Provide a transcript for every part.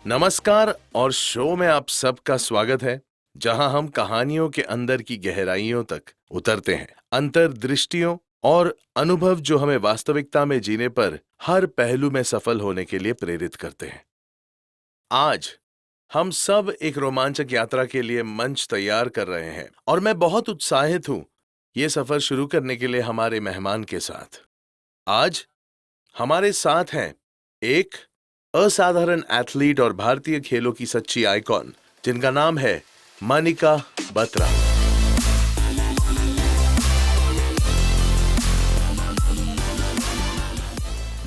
नमस्कार और शो में आप सबका स्वागत है, जहां हम कहानियों के अंदर की गहराइयों तक उतरते हैं, अंतर्दृष्टियों और अनुभव जो हमें वास्तविकता में जीने पर हर पहलू में सफल होने के लिए प्रेरित करते हैं। आज हम सब एक रोमांचक यात्रा के लिए मंच तैयार कर रहे हैं और मैं बहुत उत्साहित हूं ये सफर शुरू करने के लिए हमारे मेहमान के साथ। आज हमारे साथ हैं एक असाधारण एथलीट और भारतीय खेलों की सच्ची आइकॉन, जिनका नाम है मनिका बत्रा।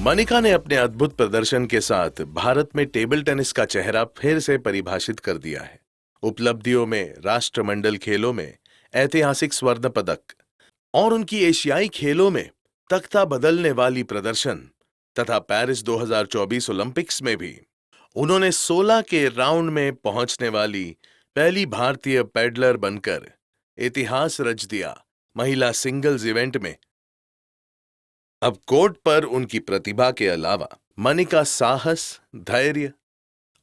मनिका ने अपने अद्भुत प्रदर्शन के साथ भारत में टेबल टेनिस का चेहरा फिर से परिभाषित कर दिया है। उपलब्धियों में राष्ट्रमंडल खेलों में ऐतिहासिक स्वर्ण पदक और उनकी एशियाई खेलों में तख्ता बदलने वाली प्रदर्शन तथा पेरिस 2024 ओलंपिक्स में भी उन्होंने 16 के राउंड में पहुंचने वाली पहली भारतीय पैडलर बनकर इतिहास रच दिया। महिला सिंगल्स इवेंट में अब कोर्ट पर उनकी प्रतिभा के अलावा मनिका साहस, धैर्य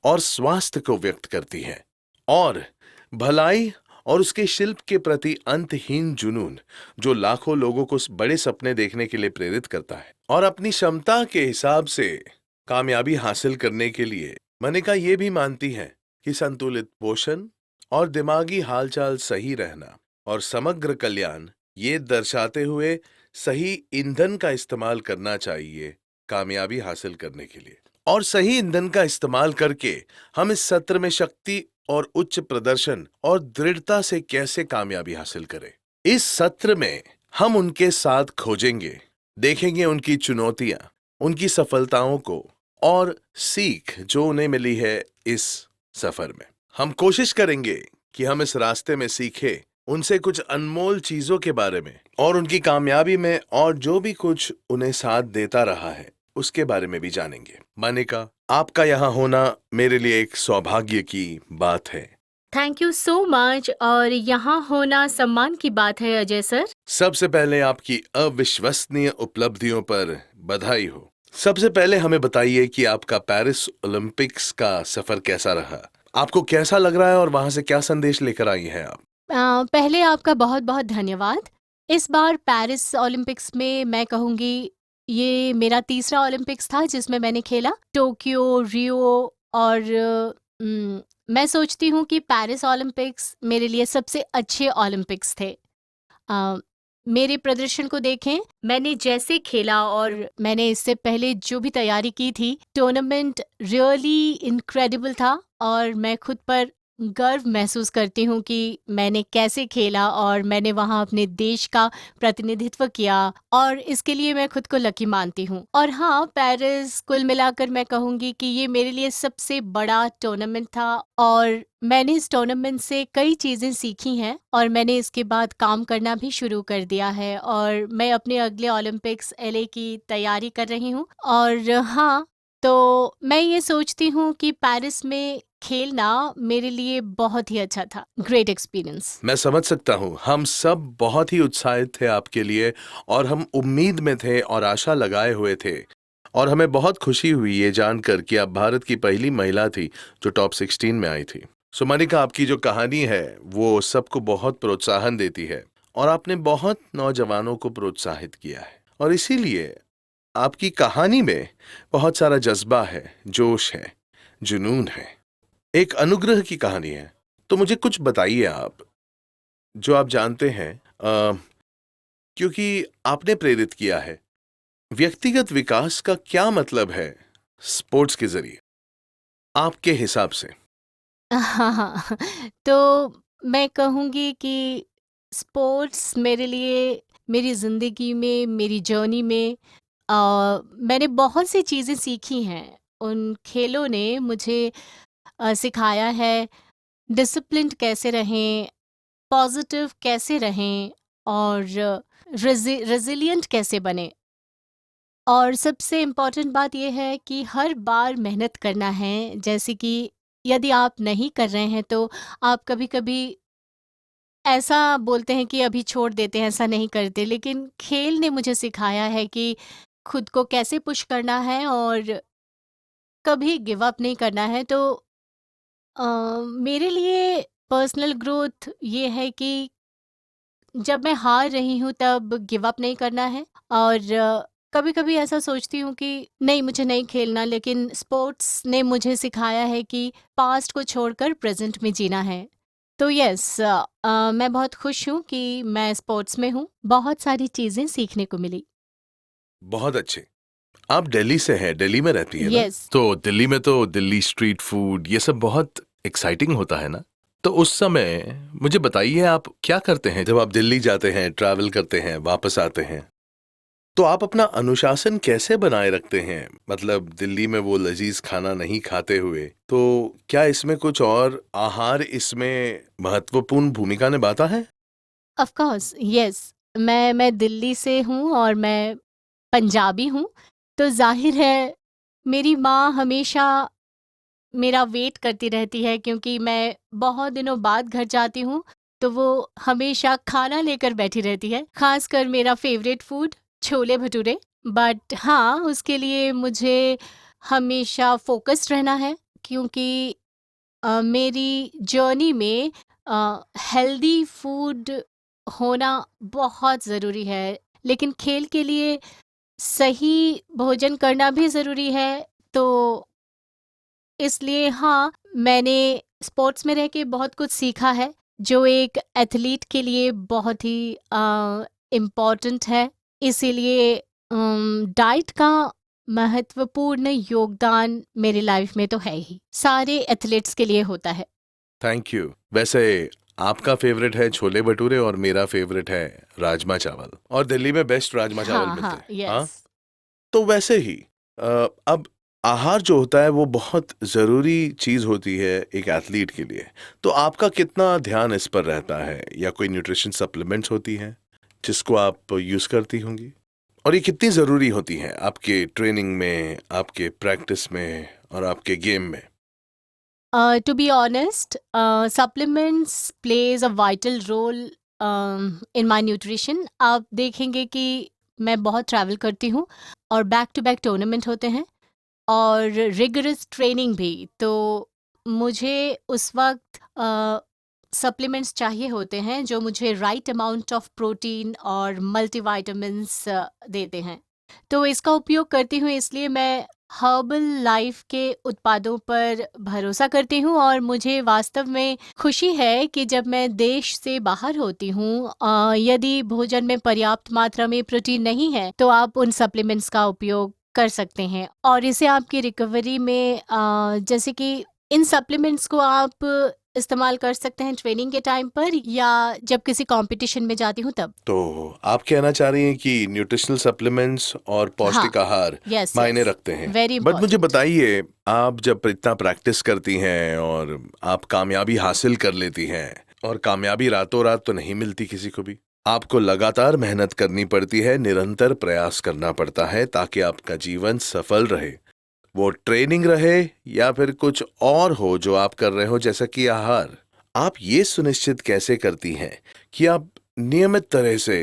और स्वास्थ्य को व्यक्त करती है और भलाई और उसके शिल्प के प्रति अंतहीन जुनून जो लाखों लोगों को बड़े सपने देखने के लिए प्रेरित करता है। और अपनी क्षमता के हिसाब से कामयाबी हासिल करने के लिए मनिका ये भी मानती है कि संतुलित पोषण और दिमागी हालचाल सही रहना और समग्र कल्याण ये दर्शाते हुए सही ईंधन का इस्तेमाल करना चाहिए कामयाबी हासिल करने के लिए। और सही ईंधन का इस्तेमाल करके हम इस सत्र में शक्ति और उच्च प्रदर्शन और दृढ़ता से कैसे कामयाबी हासिल करें। इस सत्र में हम उनके साथ खोजेंगे, देखेंगे उनकी चुनौतियां, उनकी सफलताओं को और सीख जो उन्हें मिली है इस सफर में। हम कोशिश करेंगे कि हम इस रास्ते में सीखें उनसे कुछ अनमोल चीजों के बारे में और उनकी कामयाबी में और जो भी कुछ उन्हें साथ देता रहा है उसके बारे में भी जानेंगे। मनिका, आपका यहाँ होना मेरे लिए एक सौभाग्य की बात है। Thank you so much. और यहाँ होना सम्मान की बात है अजय सर। सबसे पहले आपकी अविश्वसनीय उपलब्धियों पर बधाई हो। सबसे पहले हमें बताइए कि आपका पेरिस ओलंपिक्स का सफर कैसा रहा, आपको कैसा लग रहा है और वहां से क्या संदेश लेकर आई हैं आप? पहले आपका बहुत बहुत धन्यवाद। इस बार पेरिस ओलंपिक्स में मैं कहूँगी ये मेरा तीसरा ओलंपिक्स था जिसमें मैंने खेला। टोक्यो, रियो और मैं सोचती हूँ कि पेरिस ओलंपिक्स मेरे लिए सबसे अच्छे ओलंपिक्स थे। अ, मेरे प्रदर्शन को देखें, मैंने जैसे खेला और मैंने इससे पहले जो भी तैयारी की थी, टूर्नामेंट रियली इनक्रेडिबल था और मैं खुद पर गर्व महसूस करती हूँ कि मैंने कैसे खेला और मैंने वहाँ अपने देश का प्रतिनिधित्व किया और इसके लिए मैं खुद को लकी मानती हूँ। और हाँ, पेरिस कुल मिलाकर मैं कहूँगी कि ये मेरे लिए सबसे बड़ा टूर्नामेंट था और मैंने इस टूर्नामेंट से कई चीज़ें सीखी हैं और मैंने इसके बाद काम करना भी शुरू कर दिया है और मैं अपने अगले ओलंपिक्स एलए की तैयारी कर रही हूँ। और हाँ, तो मैं ये सोचती हूँ कि पेरिस में खेलना मेरे लिए बहुत ही अच्छा था। Great experience. मैं समझ सकता हूँ, हम सब बहुत ही उत्साहित थे आपके लिए और हम उम्मीद में थे और आशा लगाए हुए थे और हमें बहुत खुशी हुई ये जानकर कि आप भारत की पहली महिला थी जो टॉप 16 में आई थी। सो मनिका, आपकी जो कहानी है वो सबको बहुत प्रोत्साहन देती है और आपने बहुत नौजवानों को प्रोत्साहित किया है और इसीलिए आपकी कहानी में बहुत सारा जज्बा है, जोश है, जुनून है, एक अनुग्रह की कहानी है। तो मुझे कुछ बताइए आप जो आप जानते हैं, क्योंकि आपने प्रेरित किया है। व्यक्तिगत विकास का क्या मतलब है स्पोर्ट्स के जरिए आपके हिसाब से? हाँ, हाँ। तो मैं कहूँगी कि स्पोर्ट्स मेरे लिए मेरी ज़िंदगी में, मेरी जर्नी में मैंने बहुत सी चीज़ें सीखी हैं। उन खेलों ने मुझे सिखाया है डिसिप्लिन्ड कैसे रहें, पॉज़िटिव कैसे रहें और रेज़िलिएंट कैसे बनें। और सबसे इम्पोर्टेंट बात ये है कि हर बार मेहनत करना है, जैसे कि यदि आप नहीं कर रहे हैं तो आप कभी-कभी ऐसा बोलते हैं कि अभी छोड़ देते हैं, ऐसा नहीं करते। लेकिन खेल ने मुझे सिखाया है कि खुद को कैसे पुश करना है और कभी गिव अप नहीं करना है। तो मेरे लिए पर्सनल ग्रोथ ये है कि जब मैं हार रही हूँ तब गिव अप नहीं करना है। और कभी-कभी ऐसा सोचती हूँ कि नहीं, मुझे नहीं खेलना, लेकिन स्पोर्ट्स ने मुझे सिखाया है कि पास्ट को छोड़कर प्रेज़ेंट में जीना है। तो येस, मैं बहुत खुश हूँ कि मैं स्पोर्ट्स में हूँ। बहुत सारी चीज़ें सीखने को मिली। बहुत अच्छे। आप दिल्ली से हैं, दिल्ली में रहती है ना? येस। तो दिल्ली में तो दिल्ली स्ट्रीट फूड ये सब बहुत एक्साइटिंग होता है ना? तो उस समय मुझे बताइए आप क्या करते हैं जब आप दिल्ली जाते हैं, ट्रैवल करते हैं, वापस आते हैं? तो आप अपना अनुशासन कैसे बनाए रखते हैं? मतलब दिल्ली में वो लजीज खाना नहीं खाते हुए, तो क्या इसमें कुछ और आहार इसमें महत्वपूर्ण भूमिका निभाता है? Of course, yes. मैं दिल्ली से हूँ और मैं पंजाबी हूँ, तो ज़ाहिर है मेरी माँ हमेशा मेरा वेट करती रहती है, क्योंकि मैं बहुत दिनों बाद घर जाती हूँ, तो वो हमेशा खाना लेकर बैठी रहती है, ख़ासकर मेरा फ़ेवरेट फूड छोले-भटूरे। बट हाँ, उसके लिए मुझे हमेशा फ़ोकस्ड रहना है, क्योंकि मेरी जर्नी में हेल्दी फूड होना बहुत ज़रूरी है, लेकिन खेल के लिए सही भोजन करना भी ज़रूरी है। तो इसलिए हाँ, मैंने स्पोर्ट्स में रह के बहुत कुछ सीखा है, जो एक एथलीट के लिए बहुत ही इम्पोर्टेंट है। इसीलिए डाइट का महत्वपूर्ण योगदान मेरी लाइफ में तो है ही, सारे एथलीट्स के लिए होता है। Thank you. वैसे आपका फेवरेट है छोले भटूरे और मेरा फेवरेट है राजमा चावल, और दिल्ली में बेस्ट राजमा चावल हाँ, मिलते हाँ, हैं। हाँ, यस। तो वैसे ही अब आहार जो होता है वो बहुत ज़रूरी चीज़ होती है एक एथलीट के लिए। तो आपका कितना ध्यान इस पर रहता है, या कोई न्यूट्रिशन सप्लीमेंट्स होती हैं जिसको आप यूज़ करती होंगी? और ये कितनी ज़रूरी होती हैं आपके ट्रेनिंग में, आपके प्रैक्टिस में और आपके गेम में? To be honest, supplements plays a vital role in my nutrition. आप देखेंगे कि मैं बहुत ट्रैवल करती हूँ और बैक टू बैक टूर्नामेंट होते हैं और रिगरस ट्रेनिंग भी। तो मुझे उस वक्त सप्लीमेंट्स चाहिए होते हैं जो मुझे राइट अमाउंट ऑफ प्रोटीन और मल्टीविटामिन्स देते हैं। तो इसका उपयोग करती हूँ, इसलिए मैं हर्बल लाइफ के उत्पादों पर भरोसा करती हूँ। और मुझे वास्तव में खुशी है कि जब मैं देश से बाहर होती हूँ, यदि भोजन में पर्याप्त मात्रा में प्रोटीन नहीं है, तो आप उन सप्लीमेंट्स का उपयोग कर सकते हैं। और इसे आपकी रिकवरी में जैसे कि इन सप्लीमेंट्स को आप इस्तेमाल कर सकते हैं ट्रेनिंग के टाइम पर, या जब किसी कंपटीशन में जाती हूँ तब। तो आप कहना चाह रही हैं कि न्यूट्रिशनल सप्लीमेंट्स और हाँ, पौष्टिक आहार यस, मायने यस, रखते हैं। वेरी बट मुझे इम्पोर्टेंट। बताइए, आप जब इतना प्रैक्टिस करती हैं और आप कामयाबी हासिल कर लेती हैं, और कामयाबी रातों रात तो नहीं मिलती किसी को भी, आपको लगातार मेहनत करनी पड़ती है, निरंतर प्रयास करना पड़ता है ताकि आपका जीवन सफल रहे। वो ट्रेनिंग रहे या फिर कुछ और हो जो आप कर रहे हो, जैसा कि आहार। आप ये सुनिश्चित कैसे करती हैं कि आप नियमित तरह से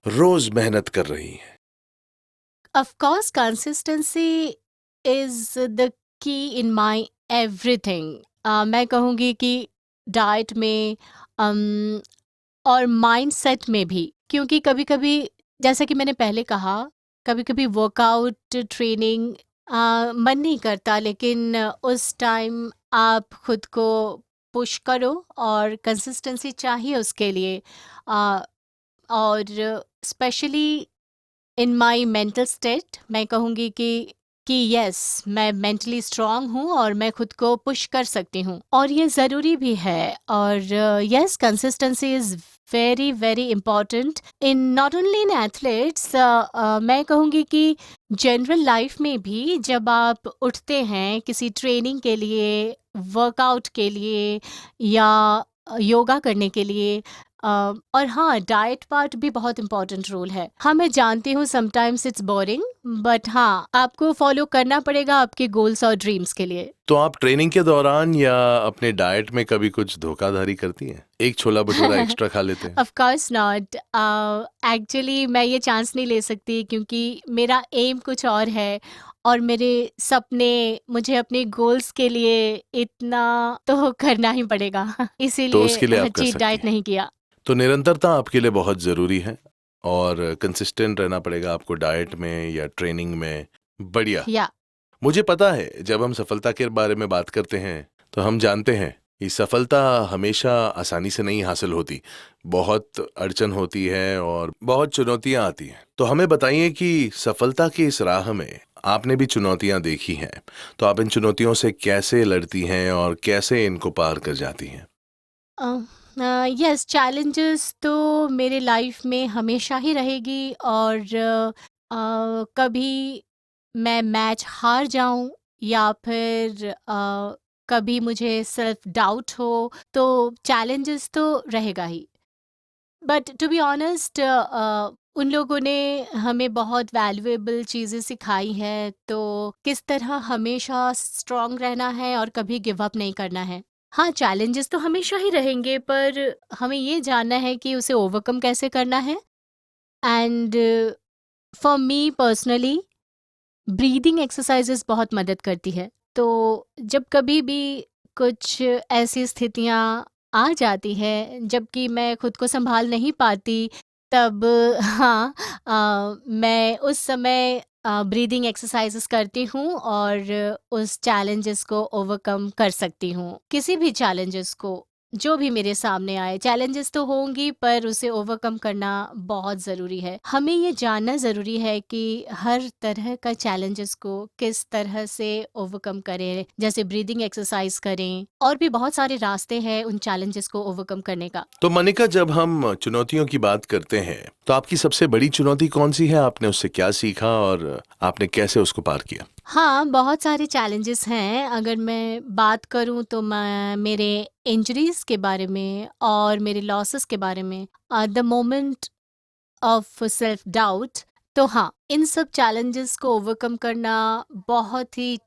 रोज मेहनत कर रही हैं? Of course, consistency is the key in my everything. मैं कहूँगी कि डाइट में और माइंडसेट में भी, क्योंकि कभी-कभी जैसा कि मैंने पहले कहा, कभी-कभी वर्कआउट ट्रेनिंग मन नहीं करता, लेकिन उस टाइम आप खुद को पुश करो और कंसिस्टेंसी चाहिए उसके लिए। अ, और specially in my mental state मैं कहूँगी कि यस, मैं मेंटली स्ट्रांग हूँ और मैं खुद को पुश कर सकती हूँ, और ये ज़रूरी भी है। और yes, consistency is very very important in not only in athletes, मैं कहूँगी कि जनरल लाइफ में भी जब आप उठते हैं किसी ट्रेनिंग के लिए, वर्कआउट के लिए, या योगा करने के लिए। और हाँ, डाइट पार्ट भी बहुत इम्पोर्टेंट रोल है। हाँ, मैं जानती हूँ समटाइम्स इट्स बोरिंग, बट हाँ, आपको फॉलो करना पड़ेगा आपके गोल्स और ड्रीम्स के लिए। तो आप ट्रेनिंग के दौरान या अपने डाइट में कभी कुछ धोखाधड़ी करती हैं? एक छोला भटूरा एक्स्ट्रा खा लेते हैं? Of course not. एक्चुअली मैं ये चांस नहीं ले सकती, क्योंकि मेरा एम कुछ और है और मेरे सपने, मुझे अपने गोल्स के लिए इतना तो करना ही पड़ेगा तो इसीलिए उसके लिए आप कर चीट सकती डाइट हैं। नहीं किया। तो निरंतरता आपके लिए बहुत ज़रूरी है और कंसिस्टेंट रहना पड़ेगा आपको डाइट में या ट्रेनिंग में। बढ़िया। या मुझे पता है जब हम सफलता के बारे में बात करते हैं तो हम जानते हैं कि सफलता हमेशा आसानी से नहीं हासिल होती, बहुत अड़चन होती है और बहुत चुनौतियां आती हैं। तो हमें बताइए कि सफलता की इस राह में आपने भी चुनौतियां देखी हैं, तो आप इन चुनौतियों से कैसे लड़ती हैं और कैसे इनको पार कर जाती हैं? यस, चैलेंजेस तो मेरे लाइफ में हमेशा ही रहेगी और कभी मैं मैच हार जाऊं या फिर कभी मुझे सेल्फ डाउट हो, तो चैलेंजेस तो रहेगा ही। बट टू बी ऑनेस्ट, उन लोगों ने हमें बहुत वैल्यूएबल चीज़ें सिखाई हैं, तो किस तरह हमेशा स्ट्रांग रहना है और कभी गिव अप नहीं करना है। हाँ, चैलेंजेस तो हमेशा ही रहेंगे, पर हमें ये जानना है कि उसे ओवरकम कैसे करना है। And for me personally, breathing exercises बहुत मदद करती है। तो जब कभी भी कुछ ऐसी स्थितियाँ आ जाती हैं जबकि मैं खुद को संभाल नहीं पाती, तब हाँ, मैं उस समय ब्रीदिंग एक्सरसाइजेस करती हूँ और उस चैलेंजेस को ओवरकम कर सकती हूँ। किसी भी चैलेंजेस को, जो भी मेरे सामने आए, चैलेंजेस तो होंगी पर उसे ओवरकम करना बहुत ज़रूरी है। हमें ये जानना ज़रूरी है कि हर तरह का चैलेंजेस को किस तरह से ओवरकम करें, जैसे ब्रीदिंग एक्सरसाइज करें, और भी बहुत सारे रास्ते हैं उन चैलेंजेस को ओवरकम करने का। तो मनिका, जब हम चुनौतियों की बात करते हैं तो आपकी सबसे बड़ी चुनौती कौन सी है? आपने उससे क्या सीखा और आपने कैसे उसको पार किया? हाँ, बहुत सारे चैलेंजेस हैं। अगर मैं बात करूँ तो मैं मेरे इंजरीज़ के बारे में और मेरे लॉसेस के बारे में, the moment of self doubt, तो हाँ, इन सब चैलेंजेस को ओवरकम करना बहुत ही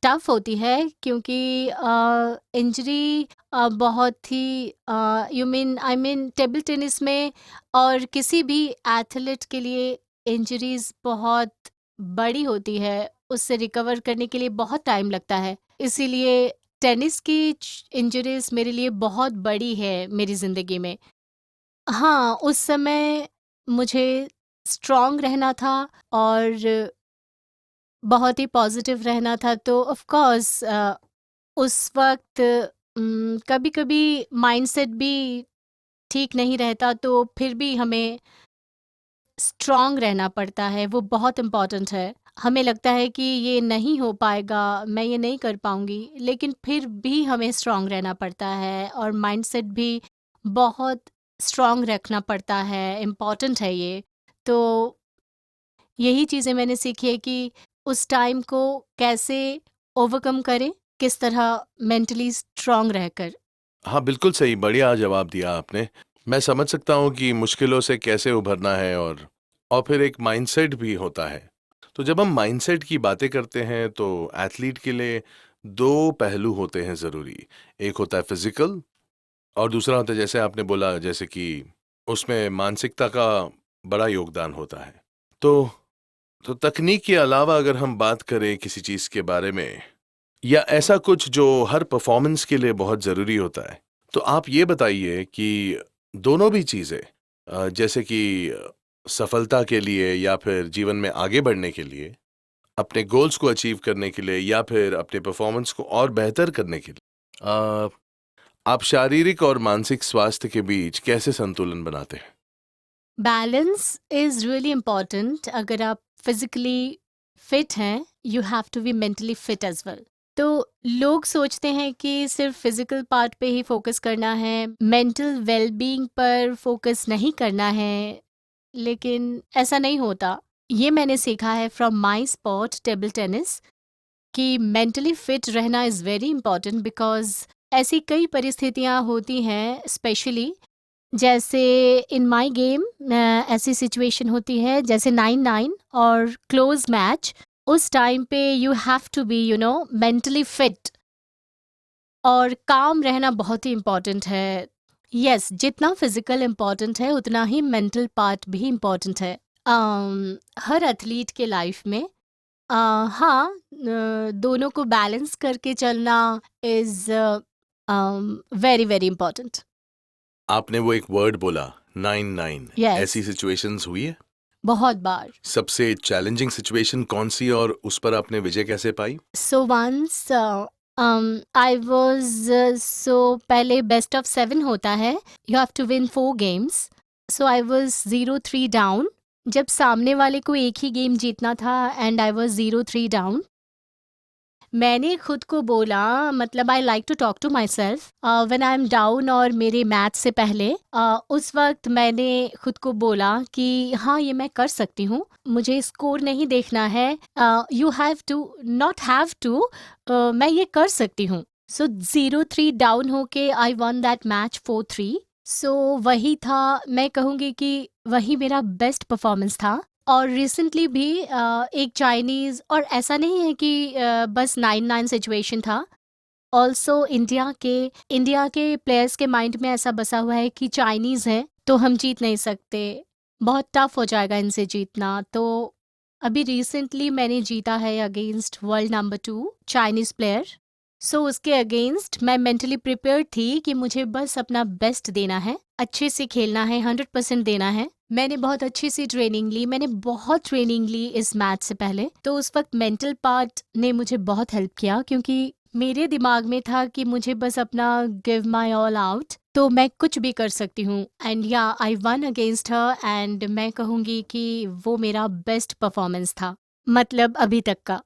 टफ होती है, क्योंकि इंजरी बहुत ही, you mean I mean table tennis में और किसी भी एथलीट के लिए इंजरीज बहुत बड़ी होती है। उससे रिकवर करने के लिए बहुत टाइम लगता है। इसीलिए टेनिस की इंजरीज मेरे लिए बहुत बड़ी है मेरी ज़िंदगी में। हाँ, उस समय मुझे स्ट्रॉन्ग रहना था और बहुत ही पॉज़िटिव रहना था, तो ऑफ़ कोर्स उस वक़्त कभी-कभी माइंडसेट भी ठीक नहीं रहता, तो फिर भी हमें स्ट्रॉन्ग रहना पड़ता है, वो बहुत इम्पोर्टेंट है। हमें लगता है कि ये नहीं हो पाएगा, मैं ये नहीं कर पाऊँगी, लेकिन फिर भी हमें स्ट्रॉन्ग रहना पड़ता है और माइंडसेट भी बहुत स्ट्रॉन्ग रखना पड़ता है, इम्पोर्टेंट है ये। तो यही चीज़ें मैंने सीखी है कि उस टाइम को कैसे ओवरकम करें, किस तरह मेंटली स्ट्रॉन्ग रहकर। हाँ, बिल्कुल सही, बढ़िया जवाब दिया आपने। मैं समझ सकता हूँ कि मुश्किलों से कैसे उभरना है और फिर एक माइंडसेट भी होता है। तो जब हम माइंडसेट की बातें करते हैं तो एथलीट के लिए 2 पहलू होते हैं ज़रूरी। एक होता है फिज़िकल और दूसरा होता है, जैसे आपने बोला, जैसे कि उसमें मानसिकता का बड़ा योगदान होता है। तो तकनीक के अलावा अगर हम बात करें किसी चीज़ के बारे में या ऐसा कुछ जो हर परफॉर्मेंस के लिए बहुत ज़रूरी होता है, तो आप ये बताइए कि दोनों भी चीज़ें, जैसे कि सफलता के लिए या फिर जीवन में आगे बढ़ने के लिए, अपने गोल्स को अचीव करने के लिए या फिर अपने परफॉर्मेंस को और बेहतर करने के लिए, आप शारीरिक और मानसिक स्वास्थ्य के बीच कैसे संतुलन बनाते हैं? Balance is really important. अगर आप फिज़िकली फिट हैं, you have to be mentally fit as well. तो लोग सोचते हैं कि सिर्फ फिज़िकल पार्ट पे ही फ़ोकस करना है, मेंटल वेल-बीइंग पर फ़ोकस नहीं करना है, लेकिन ऐसा नहीं होता। ये मैंने सीखा है from my sport table tennis, कि मेंटली फिट रहना इज़ वेरी इम्पोर्टेंट, बिकॉज़ ऐसी कई परिस्थितियाँ होती हैं, स्पेशली जैसे इन माय गेम ऐसी सिचुएशन होती है जैसे 9-9 और क्लोज मैच। उस टाइम पे you have to be mentally fit और काम रहना बहुत ही इम्पोर्टेंट है। यस, जितना फिजिकल इम्पोर्टेंट है उतना ही मेंटल पार्ट भी इम्पोर्टेंट है। हर एथलीट के लाइफ में हाँ, दोनों को बैलेंस करके चलना इज़ वेरी, वेरी इम्पोर्टेंट। आपने वो एक वर्ड बोला 9-9, Yes. ऐसी सिचुएशंस हुई है? बहुत बार। सबसे चैलेंजिंग सिचुएशन कौन सी और उस पर आपने विजय कैसे पाई? So once I was पहले बेस्ट ऑफ 7 होता है, you have to win 4 games. So I was 0-3 down. जब सामने वाले को एक ही गेम जीतना था and I was 0-3 down. मैंने खुद को बोला, मतलब I like to talk to myself when I am down, और मेरे मैच से पहले उस वक्त मैंने खुद को बोला कि हाँ, ये मैं कर सकती हूँ, मुझे स्कोर नहीं देखना है, you have to not have to, मैं ये कर सकती हूँ। सो 0-3 डाउन होके I won that match 4-3। So वही था, मैं कहूँगी कि वही मेरा बेस्ट परफॉर्मेंस था। और रिसेंटली भी एक चाइनीज़, और ऐसा नहीं है कि बस 9-9 सिचुएशन था। ऑल्सो इंडिया के प्लेयर्स के माइंड में ऐसा बसा हुआ है कि चाइनीज़ है तो हम जीत नहीं सकते, बहुत टफ हो जाएगा इनसे जीतना। तो अभी रिसेंटली मैंने जीता है against world number 2 Chinese player. So उसके अगेंस्ट मैं मेंटली प्रिपेयर्ड थी कि मुझे बस अपना बेस्ट देना है, अच्छे से खेलना है, 100% देना है। मैंने बहुत अच्छी सी ट्रेनिंग ली, मैंने बहुत ट्रेनिंग ली इस मैच से पहले। तो उस वक्त मेंटल पार्ट ने मुझे बहुत हेल्प किया, क्योंकि मेरे दिमाग में था कि मुझे बस अपना गिव माई ऑल आउट, तो मैं कुछ भी कर सकती हूँ। एंड या I one against her, and मैं कहूँगी कि वो मेरा बेस्ट परफॉर्मेंस था, मतलब अभी तक का।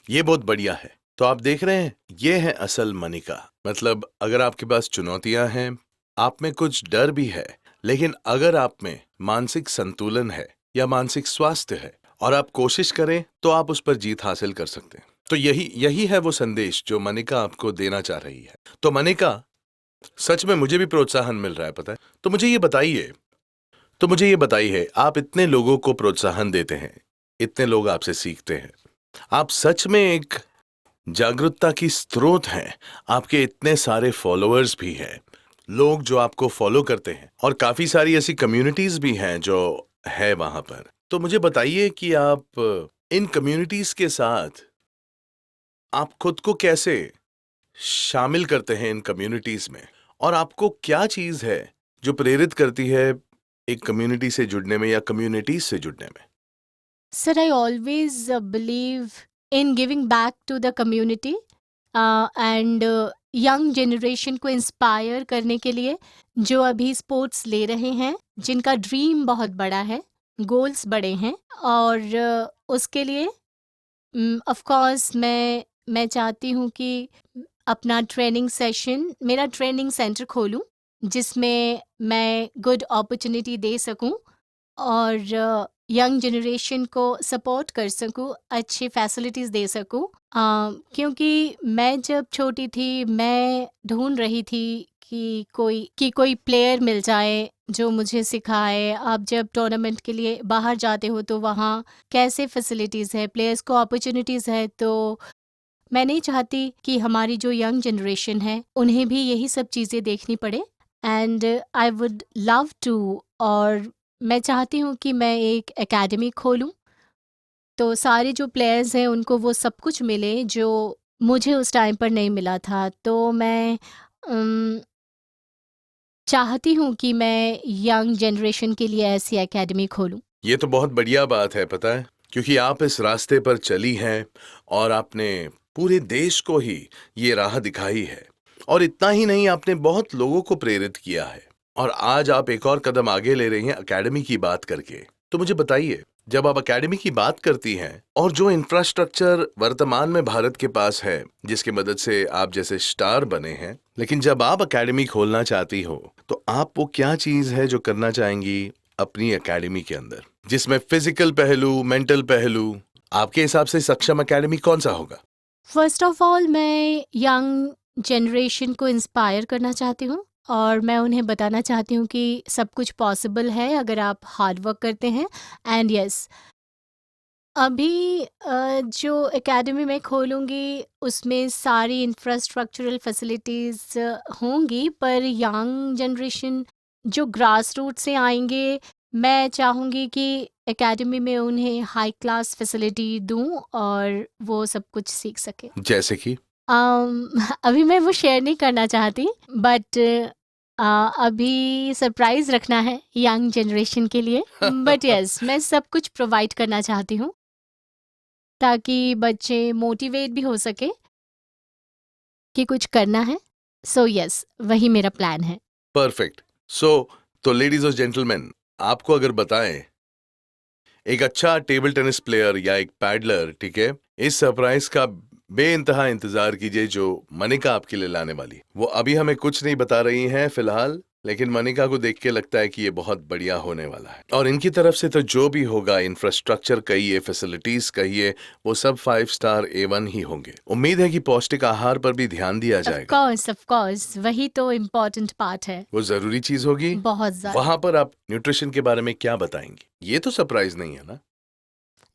ये बहुत बढ़िया है। तो आप देख रहे हैं, ये है असल मनिका। मतलब अगर आपके पास चुनौतियां हैं, आप में कुछ डर भी है, लेकिन अगर आप में मानसिक संतुलन है या मानसिक स्वास्थ्य है और आप कोशिश करें तो आप उस पर जीत हासिल कर सकते हैं। तो यही है वो संदेश जो मनिका आपको देना चाह रही है। तो मनिका, सच में मुझे भी प्रोत्साहन मिल रहा है, पता है। तो मुझे ये बताइए, आप इतने लोगों को प्रोत्साहन देते हैं, इतने लोग आपसे सीखते हैं, आप सच में एक जागरूकता की स्रोत हैं। आपके इतने सारे फॉलोअर्स भी हैं, लोग जो आपको फॉलो करते हैं, और काफी सारी ऐसी कम्युनिटीज भी हैं जो है वहां पर। तो मुझे बताइए कि आप इन कम्युनिटीज के साथ आप खुद को कैसे शामिल करते हैं इन कम्युनिटीज में, और आपको क्या चीज है जो प्रेरित करती है एक कम्युनिटी से जुड़ने में या कम्युनिटीज से जुड़ने में? Sir, I always believe in giving back to the community and young generation को इंस्पायर करने के लिए, जो अभी स्पोर्ट्स ले रहे हैं, जिनका ड्रीम बहुत बड़ा है, गोल्स बड़े हैं, और उसके लिए ऑफ कोर्स मैं चाहती हूँ कि अपना ट्रेनिंग सेशन, मेरा ट्रेनिंग सेंटर खोलूँ, जिसमें मैं गुड अपॉर्चुनिटी दे सकूँ और यंग जनरेशन को सपोर्ट कर सकूँ, अच्छी फैसिलिटीज़ दे सकूँ। क्योंकि मैं जब छोटी थी, मैं ढूंढ रही थी कि कोई प्लेयर मिल जाए जो मुझे सिखाए। आप जब टूर्नामेंट के लिए बाहर जाते हो तो वहाँ कैसे फैसिलिटीज़ है, प्लेयर्स को अपॉर्चुनिटीज़ है, तो मैं नहीं चाहती कि हमारी जो यंग जनरेशन है उन्हें भी यही सब चीज़ें देखनी पड़े। And I would love to, और मैं चाहती हूँ कि मैं एक एकेडमी खोलूँ, तो सारे जो प्लेयर्स हैं उनको वो सब कुछ मिले जो मुझे उस टाइम पर नहीं मिला था। तो मैं चाहती हूँ कि मैं यंग जनरेशन के लिए ऐसी एकेडमी खोलूँ। ये तो बहुत बढ़िया बात है, पता है, क्योंकि आप इस रास्ते पर चली हैं और आपने पूरे देश को ही ये राह दिखाई है। और इतना ही नहीं, आपने बहुत लोगों को प्रेरित किया है, और आज आप एक और कदम आगे ले रही हैं एकेडमी की बात करके। तो मुझे बताइए, जब आप एकेडमी की बात करती हैं और जो इंफ्रास्ट्रक्चर वर्तमान में भारत के पास है, जिसकी मदद से आप जैसे स्टार बने हैं, लेकिन जब आप एकेडमी खोलना चाहती हो तो आप वो क्या चीज है जो करना चाहेंगी अपनी एकेडमी के अंदर, जिसमें फिजिकल पहलू, मेंटल पहलू, आपके हिसाब से सक्षम एकेडमी कौन सा होगा? फर्स्ट ऑफ ऑल, मैं यंग जनरेशन को इंस्पायर करना चाहती हूँ, और मैं उन्हें बताना चाहती हूँ कि सब कुछ पॉसिबल है अगर आप हार्ड वर्क करते हैं। एंड यस, अभी जो एकेडमी मैं खोलूँगी उसमें सारी इंफ्रास्ट्रक्चरल फैसिलिटीज़ होंगी, पर यंग जनरेशन जो ग्रास रूट से आएंगे मैं चाहूँगी कि एकेडमी में उन्हें हाई क्लास फैसिलिटी दूँ और वो सब कुछ सीख सके। जैसे कि अभी मैं वो शेयर नहीं करना चाहती, बट अभी सरप्राइज़ रखना है यंग जनरेशन के लिए। बट यस, मैं सब कुछ प्रोवाइड करना चाहती हूँ, ताकि बच्चे मोटिवेट भी हो सके कि कुछ करना है। सो यस, वही मेरा प्लान है। परफेक्ट। तो लेडीज और जेंटलमैन, आपको अगर बताएं एक अच्छा टेबल टेनिस प्लेयर या एक पैडलर, ठीक है, इस सरप्राइज का बेइंतहा इंतजार कीजिए जो मनिका आपके लिए लाने वाली। वो अभी हमें कुछ नहीं बता रही हैं फिलहाल, लेकिन मनिका को देख के लगता है कि ये बहुत बढ़िया होने वाला है। और इनकी तरफ से तो जो भी होगा, इंफ्रास्ट्रक्चर कहिए, फैसिलिटीज कहिए, वो सब 5 स्टार A1 ही होंगे। उम्मीद है कि पौष्टिक आहार पर भी ध्यान दिया जाएगा। ऑफ कोर्स, वही तो इम्पोर्टेंट पार्ट है। वो जरूरी चीज होगी। बहुत ज़्यादा। वहां पर आप न्यूट्रिशन के बारे में क्या बताएंगी? ये तो सरप्राइज नहीं है ना?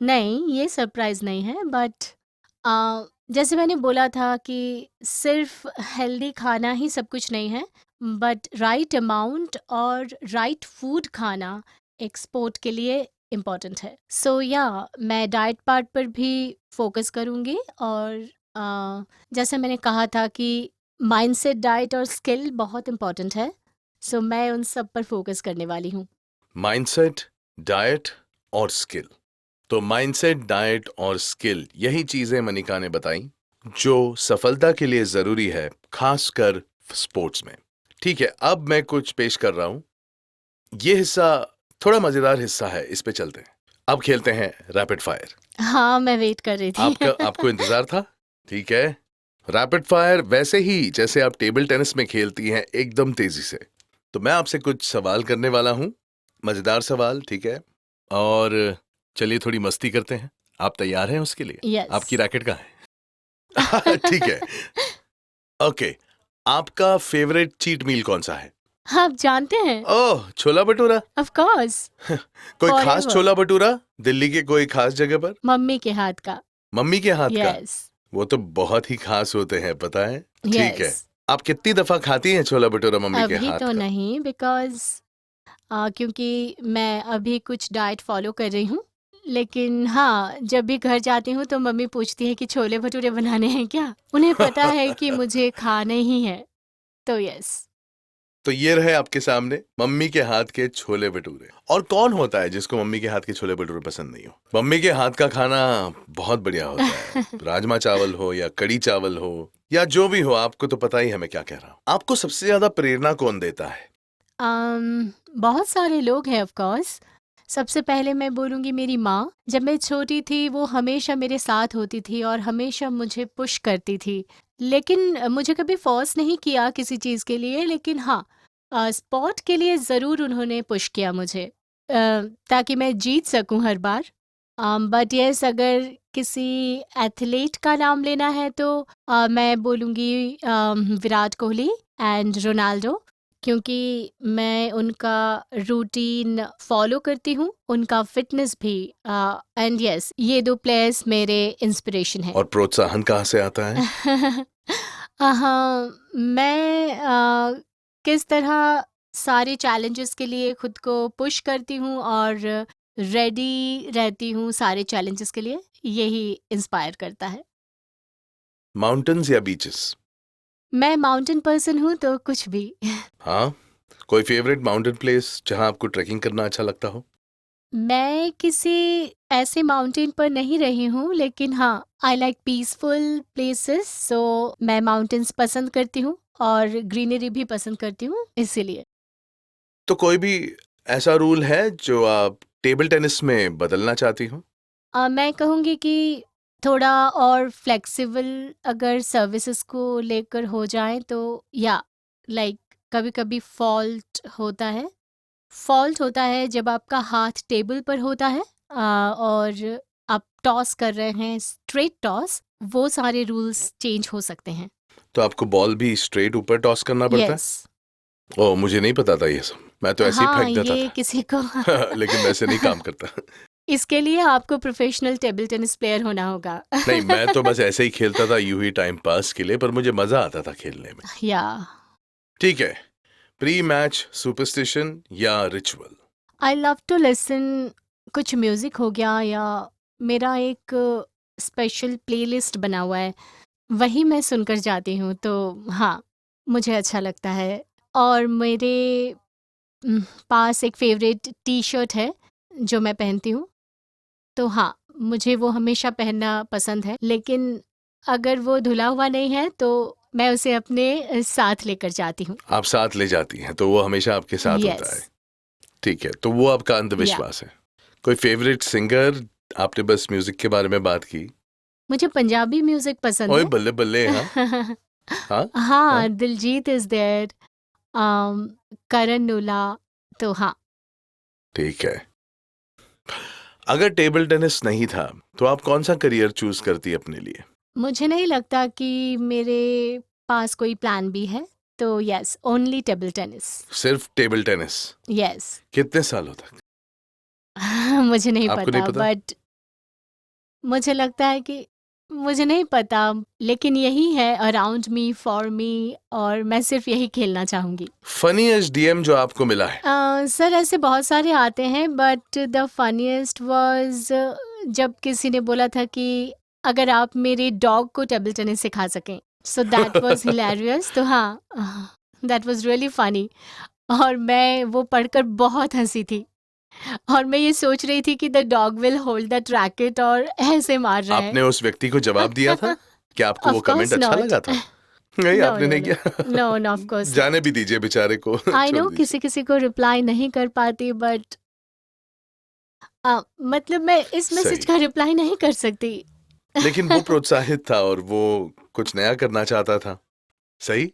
नहीं, ये सरप्राइज़ नहीं है, बट जैसे मैंने बोला था कि सिर्फ हेल्दी खाना ही सब कुछ नहीं है, बट राइट अमाउंट और राइट फूड खाना एक स्पोर्ट के लिए इम्पोर्टेंट है। सो या मैं डाइट पार्ट पर भी फोकस करूँगी, और जैसे मैंने कहा था कि माइंडसेट, डाइट और स्किल बहुत इम्पोर्टेंट है। सो मैं उन सब पर फोकस करने वाली हूँ। माइंडसेट, डाइट और स्किल। तो माइंडसेट, डाइट और स्किल, यही चीजें मनिका ने बताई जो सफलता के लिए जरूरी है, खासकर स्पोर्ट्स में। ठीक है, अब मैं कुछ पेश कर रहा हूं। ये हिस्सा थोड़ा मजेदार हिस्सा है, इस पे चलते हैं। अब खेलते हैं रैपिड फायर। हाँ, मैं वेट कर रही थी। आपको इंतजार था? ठीक है, रैपिड फायर वैसे ही जैसे आप टेबल टेनिस में खेलती हैं, एकदम तेजी से। तो मैं आपसे कुछ सवाल करने वाला हूं, मजेदार सवाल, ठीक है? और चलिए थोड़ी मस्ती करते हैं। आप तैयार हैं उसके लिए? यस। आपकी रैकेट कहाँ है? ठीक है, ओके। आपका फेवरेट चीट मील कौन सा है? आप जानते हैं? ओह, छोला भटूरा। ऑफ कोर्स, कोई खास Forever. छोला भटूरा दिल्ली के कोई खास जगह पर? मम्मी के हाथ का। मम्मी के हाथ का? यस, वो तो बहुत ही खास होते हैं, पता है? ठीक है। यस। आप कितनी दफा खाती हैं छोला भटूरा मम्मी के अभी हाथ तो का? नहीं, बिकॉज़ क्योंकि मैं अभी कुछ डाइट फ़ॉलो कर रही हूँ। लेकिन हाँ, जब भी घर जाती हूँ तो मम्मी पूछती है कि छोले भटूरे बनाने हैं क्या? उन्हें पता है कि मुझे खाने ही हैं। तो यस। तो ये रहे आपके सामने मम्मी के हाथ के छोले भटूरे। और कौन होता है जिसको मम्मी के हाथ के छोले भटूरे पसंद नहीं हो? मम्मी के हाथ का खाना बहुत बढ़िया होता है। राजमा चावल हो या कड़ी चावल हो या जो भी हो, आपको तो पता ही है मैं क्या कह रहा हूँ। आपको सबसे ज्यादा प्रेरणा कौन देता है? बहुत सारे लोग हैं ऑफ कोर्स। सबसे पहले मैं बोलूँगी मेरी माँ। जब मैं छोटी थी वो हमेशा मेरे साथ होती थी और हमेशा मुझे पुश करती थी। लेकिन मुझे कभी फ़ोर्स नहीं किया किसी चीज़ के लिए, लेकिन हाँ, स्पोर्ट के लिए ज़रूर उन्होंने पुश किया मुझे, ताकि मैं जीत सकूँ हर बार। बट येस, अगर किसी एथलीट का नाम लेना है तो मैं बोलूँगी विराट कोहली एंड रोनाल्डो, क्योंकि मैं उनका रूटीन फॉलो करती हूँ, उनका फिटनेस भी। एंड यस, ये 2 प्लेयर्स मेरे इंस्पिरेशन हैं। और प्रोत्साहन कहाँ से आता है? हाँ, मैं किस तरह सारे चैलेंजेस के लिए खुद को पुश करती हूँ और रेडी रहती हूँ सारे चैलेंजेस के लिए, यही इंस्पायर करता है। माउंटेन्स या बीचेस? मैं माउंटेन पर्सन हूँ तो कुछ भी। हाँ, कोई फेवरेट माउंटेन प्लेस जहां आपको ट्रैकिंग करना अच्छा लगता हो? मैं किसी ऐसे माउंटेन पर नहीं रही हूँ, लेकिन हाँ, आई लाइक पीसफुल प्लेसेस, सो मैं माउंटेन्स पसंद करती हूँ और ग्रीनरी भी पसंद करती हूँ, इसीलिए। तो कोई भी ऐसा रूल है जो आप टेबल टेनिस में बदलना चाहती हो? मैं कहूँगी कि थोड़ा और फ्लेक्सिबल अगर सर्विसेज को लेकर हो जाए तो, या लाइक कभी-कभी फॉल्ट होता है जब आपका हाथ टेबल पर होता है, और आप टॉस कर रहे हैं, स्ट्रेट टॉस, वो सारे रूल्स चेंज हो सकते हैं। तो आपको बॉल भी स्ट्रेट ऊपर टॉस करना पड़ता है? यस। ओह, मुझे नहीं पता था ये सब। मैं तो ऐसे ही हाँ, फेंक देता ये किसी को था। लेकिन वैसे नहीं काम करता। इसके लिए आपको प्रोफेशनल टेबल टेनिस प्लेयर होना होगा। नहीं, मैं तो बस ऐसे ही खेलता था, यूं ही टाइम पास के लिए, पर मुझे मजा आता था खेलने में। या ठीक है, प्री मैच सुपरस्टिशन या ritual? I love to listen कुछ म्यूज़िक हो गया या मेरा एक स्पेशल प्लेलिस्ट बना हुआ है, वही मैं सुनकर जाती हूँ, तो हाँ, मुझे अच्छा लगता है। और मेरे पास एक फ़ेवरेट टी-शर्ट है, जो मैं पहनती हूँ, तो हाँ, मुझे वो हमेशा पहनना पसंद है, लेकिन अगर वो धुला हुआ नहीं है, तो मैं उसे अपने साथ लेकर जाती हूँ। आप साथ ले जाती हैं, तो वो हमेशा आपके साथ यस, होता है। ठीक है, तो वो आपका या अंधविश्वास है। कोई फ़ेवरेट सिंगर? आपने बस म्यूज़िक के बारे में बात की। मुझे पंजाबी म्यूज़िक पसंद ओए है। बल्ले बल्ले! हाँ, हाँ, हाँ। हाँ, दिलजीत इज़ देयर, अम, करण नूला, तो हाँ। ठीक है। अगर टेबल टेनिस नहीं था, तो आप कौन-सा करियर चूज़ करती अपने लिए? मुझे नहीं लगता कि मेरे पास कोई प्लान बी है, तो येस, ओनली टेबल टेनिस। सिर्फ़ टेबल टेनिस। येस। कितने सालों तक? मुझे नहीं आपको नहीं पता, पता? बट मुझे लगता है कि मुझे नहीं पता, लेकिन यही है अराउंड मी, फॉर मी, और मैं सिर्फ़ यही खेलना चाहूँगी। फ़नीएस्ट डीएम जो आपको मिला है? सर ऐसे बहुत सारे आते हैं, बट द फनीएस्ट वाज़ जब किसी ने बोला था कि अगर आप मेरे डॉग को टेबल टेनिस सिखा सकें, सो दैट वाज़ हिलेरियस। तो हाँ, दैट वाज़ रियली फ़नी, और मैं वो पढ़कर बहुत हँसी थी, और मैं ये सोच रही थी कि the dog will hold that racket और ऐसे मार रहा है। आपने उस व्यक्ति को जवाब दिया था? क्या आपको वो ऑफ़ कमेंट कोर्स अच्छा नॉट। लगा था? नहीं, नो, आपने नो, नहीं नो। किया। नो, नो, ऑफ़ कोर्स जाने नॉट। भी दीजिए बेचारे को, आई छोड़ नो दीजिए। किसी-किसी को रिप्लाई नहीं कर पाती, बट मतलब मैं इस मैसेज सही, का रिप्लाई नहीं कर सकती। लेकिन वो प्रोत्साहित था और वो कुछ नया करना चाहता था, सही?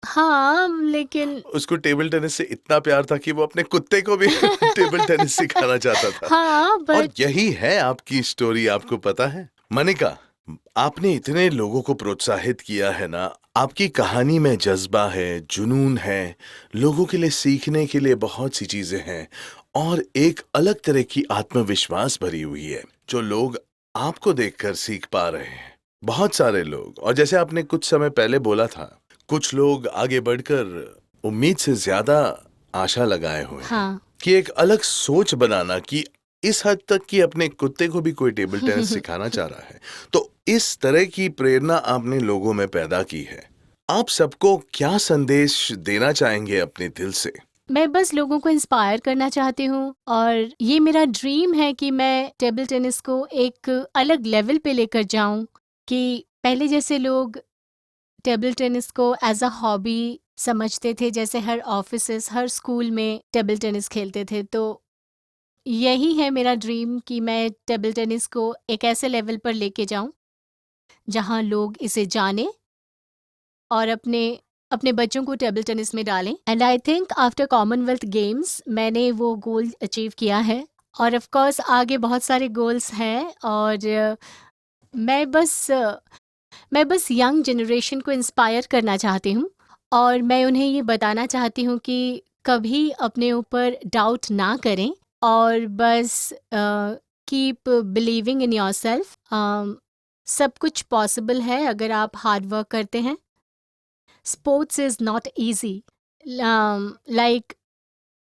हाँ, लेकिन उसको टेबल टेनिस से इतना प्यार था कि वो अपने कुत्ते को भी टेबल टेनिस सिखाना चाहता था। हाँ, और बट यही है आपकी स्टोरी, आपको पता है? मनिका, आपने इतने लोगों को प्रोत्साहित किया है ना, आपकी कहानी में जज़्बा है, जुनून है, लोगों के लिए सीखने के लिए बहुत सी चीज़ें हैं और एक अलग तरह की आत्मविश्वास भरी हुई है, जो लोग आपको देखकर सीख पा रहे हैं। बहुत सारे लोग, और जैसे आपने कुछ समय पहले बोला था, कुछ लोग आगे बढ़कर उम्मीद से ज़्यादा आशा लगाए हुए हैं हाँ। कि एक अलग सोच बनाना कि इस हद तक कि अपने कुत्ते को भी कोई टेबल टेनिस सिखाना चाह रहा है। तो इस तरह की प्रेरणा आपने लोगों में पैदा की है। आप सबको क्या संदेश देना चाहेंगे अपने दिल से? मैं बस लोगों को इंस्पायर करना चाहती हूँ, और ये मेरा ड्रीम है कि मैं टेबल टेनिस को एक अलग लेवल पे लेकर जाऊँ, कि पहले जैसे लोग टेबल टेनिस को एज़ अ हॉबी समझते थे, जैसे हर ऑफ़िसेज़, हर स्कूल में टेबल टेनिस खेलते थे, तो यही है मेरा ड्रीम कि मैं टेबल टेनिस को एक ऐसे लेवल पर लेके जाऊँ, जहाँ लोग इसे जानें और अपने अपने बच्चों को टेबल टेनिस में डालें। And I think after Commonwealth games मैंने वो गोल अचीव किया है, और ऑफ कोर्स आगे बहुत सारे गोल्स हैं, और मैं बस मैं बस यंग जनरेशन को इंस्पायर करना चाहती हूँ, और मैं उन्हें ये बताना चाहती हूँ कि कभी अपने ऊपर डाउट ना करें, और बस कीप बिलीविंग इन योरसेल्फ। सब कुछ पॉसिबल है अगर आप हार्ड वर्क करते हैं। Sports is not easy, like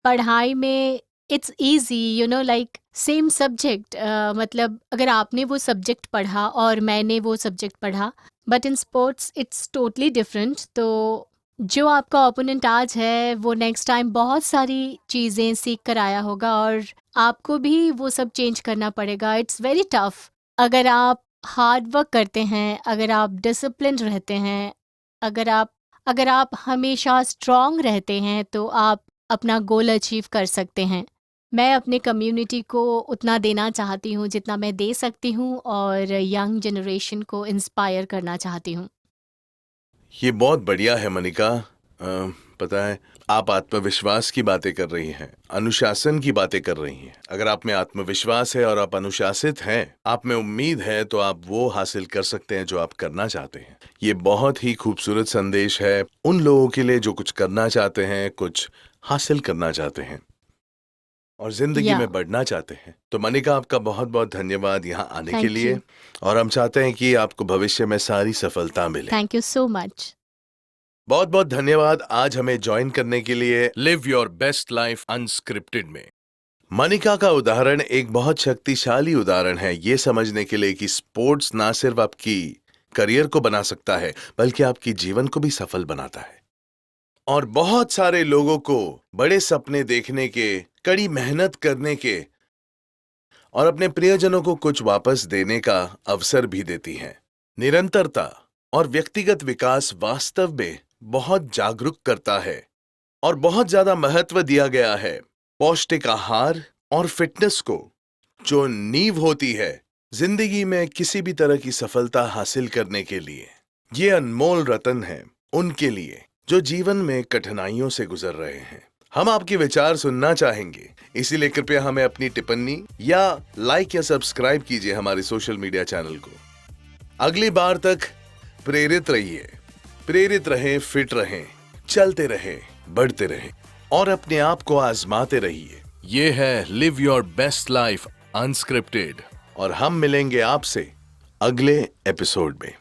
पढ़ाई में it's easy, you know, like same subject, मतलब अगर आपने वो सब्जेक्ट पढ़ा और मैंने वो सब्जेक्ट पढ़ा, but in sports it's totally different. तो जो आपका ओपोनेंट आज है, वो नेक्स्ट टाइम बहुत सारी चीज़ें सीख कर आया होगा, और आपको भी वो सब चेंज करना पड़ेगा। It's very tough. अगर आप हार्ड वर्क करते हैं, अगर आप डिसिप्लिन रहते हैं, अगर आप हमेशा स्ट्रांग रहते हैं, तो आप अपना गोल अचीव कर सकते हैं। मैं अपने कम्युनिटी को उतना देना चाहती हूँ जितना मैं दे सकती हूँ, और यंग जनरेशन को इंस्पायर करना चाहती हूँ। ये बहुत बढ़िया है मनिका। पता है, आप आत्मविश्वास की बातें कर रही हैं, अनुशासन की बातें कर रही हैं। अगर आप में आत्मविश्वास है और आप अनुशासित हैं, आप में उम्मीद है, तो आप वो हासिल कर सकते हैं जो आप करना चाहते हैं। ये बहुत ही खूबसूरत संदेश है उन लोगों के लिए जो कुछ करना चाहते हैं, कुछ हासिल करना चाहते हैं और जिंदगी या में बढ़ना चाहते हैं। तो मनिका, आपका बहुत बहुत धन्यवाद यहाँ आने के थैंक लिए, यू। और हम चाहते हैं कि आपको भविष्य में सारी सफलता मिले। Thank you so much. बहुत बहुत धन्यवाद आज हमें ज्वाइन करने के लिए live your best life unscripted में। मनिका का उदाहरण एक बहुत शक्तिशाली उदाहरण है ये समझने के लिए कि स्पोर्ट्स ना सिर्फ आपकी करियर को बना सकता है बल्कि आपकी जीवन को भी सफल बनाता है। और बहुत सारे लोगों को बड़े सपने देखने के, कड़ी मेहनत करने के और अपने प्रियजनों को कुछ वापस देने का अवसर भी देती हैं। निरंतरता और व्यक्तिगत विकास वास्तव में बहुत जागरूक करता है और बहुत ज्यादा महत्व दिया गया है पौष्टिक आहार और फिटनेस को, जो नींव होती है जिंदगी में किसी भी तरह की सफलता हासिल करने के लिए। ये अनमोल रत्न है उनके लिए जो जीवन में कठिनाइयों से गुजर रहे हैं। हम आपके विचार सुनना चाहेंगे, इसीलिए कृपया हमें अपनी टिप्पणी या लाइक या सब्सक्राइब कीजिए हमारे सोशल मीडिया चैनल को। अगली बार तक प्रेरित रहिए, प्रेरित रहें, फिट रहें, चलते रहें, बढ़ते रहें और अपने आप को आजमाते रहिए। ये है live your best life unscripted और हम मिलेंगे आपसे अगले एपिसोड में।